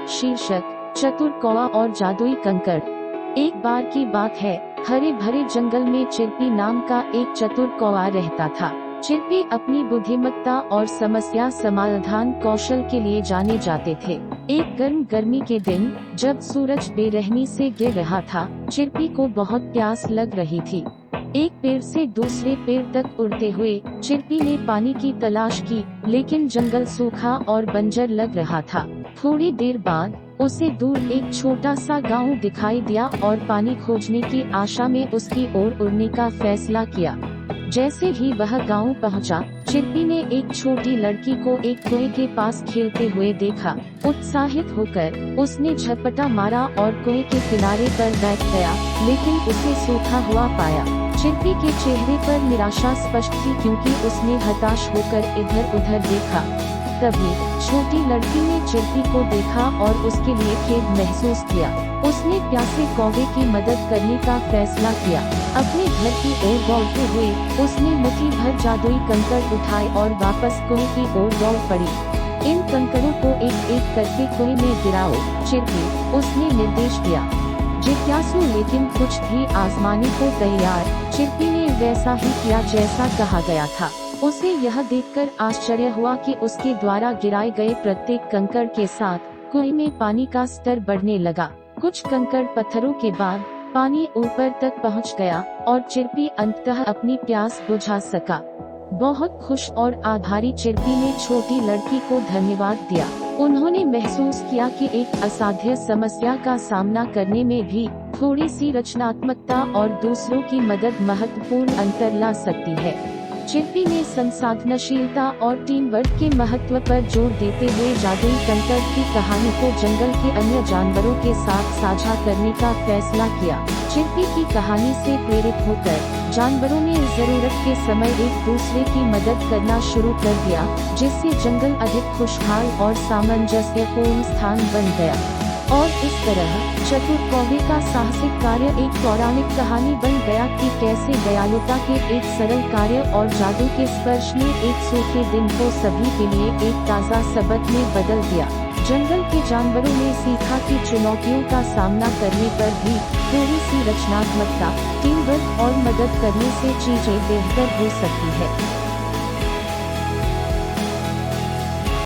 शीर्षक चतुर कौवा और जादुई कंकड़। एक बार की बात है, हरे भरे जंगल में चिरपी नाम का एक चतुर कौवा रहता था। चिरपी अपनी बुद्धिमत्ता और समस्या समाधान कौशल के लिए जाने जाते थे। एक गर्मी के दिन जब सूरज बेरहमी से गिर रहा था, चिरपी को बहुत प्यास लग रही थी। एक पेड़ से दूसरे पेड़ तक उड़ते हुए चिरपी ने पानी की तलाश की, लेकिन जंगल सूखा और बंजर लग रहा था। थोड़ी देर बाद उसे दूर एक छोटा सा गांव दिखाई दिया और पानी खोजने की आशा में उसकी ओर उड़ने का फैसला किया। जैसे ही वह गांव पहुंचा, चिरपी ने एक छोटी लड़की को एक कुएं के पास खेलते हुए देखा। उत्साहित होकर उसने झपटा मारा और कुएं के किनारे पर बैठ गया, लेकिन उसे सूखा हुआ पाया। चिरपी के चेहरे पर निराशा स्पष्ट थी, क्योंकि उसने हताश होकर इधर उधर देखा। तभी छोटी लड़की ने चिरपी को देखा और उसके लिए खेद महसूस किया। उसने प्यासे कौवे की मदद करने का फैसला किया। अपने घर की ओर दौड़ते हुए उसने मुट्ठी भर जादुई कंकड़ उठाए और वापस कुएं की ओर दौड़ पड़ी। इन कंकड़ों को एक एक करके कुएं में गिराओ, चिरपी, उसने निर्देश दिया। जिज्ञासु लेकिन कुछ भी आजमाने को तैयार, चिरपी ने वैसा ही किया जैसा कहा गया था। उसे यह देखकर आश्चर्य हुआ कि उसके द्वारा गिराए गए प्रत्येक कंकड़ के साथ कुएं में पानी का स्तर बढ़ने लगा। कुछ कंकड़ पत्थरों के बाद पानी ऊपर तक पहुंच गया और चिरपी अंततः अपनी प्यास बुझा सका। बहुत खुश और आभारी चिरपी ने छोटी लड़की को धन्यवाद दिया। उन्होंने महसूस किया कि एक असाध्य समस्या का सामना करने में भी थोड़ी सी रचनात्मकता और दूसरों की मदद महत्वपूर्ण अंतर ला सकती है। चिरपी ने संसाधनशीलता और टीम वर्क के महत्व पर जोर देते हुए जादुई कंकड़ की कहानी को जंगल के अन्य जानवरों के साथ साझा करने का फैसला किया। चिरपी की कहानी से प्रेरित होकर जानवरों ने जरूरत के समय एक दूसरे की मदद करना शुरू कर दिया, जिससे जंगल अधिक खुशहाल और सामंजस्यपूर्ण स्थान बन गया। और इस तरह चतुर कौवे का साहसिक कार्य एक पौराणिक कहानी बन गया कि कैसे दयालुता के एक सरल कार्य और जादू के स्पर्श ने एक सूखे दिन को सभी के लिए एक ताज़ा सबक में बदल दिया। जंगल के जानवरों ने सीखा कि चुनौतियों का सामना करने पर भी थोड़ी सी रचनात्मकता, टीम वर्क और मदद करने से चीजें बेहतर हो सकती है।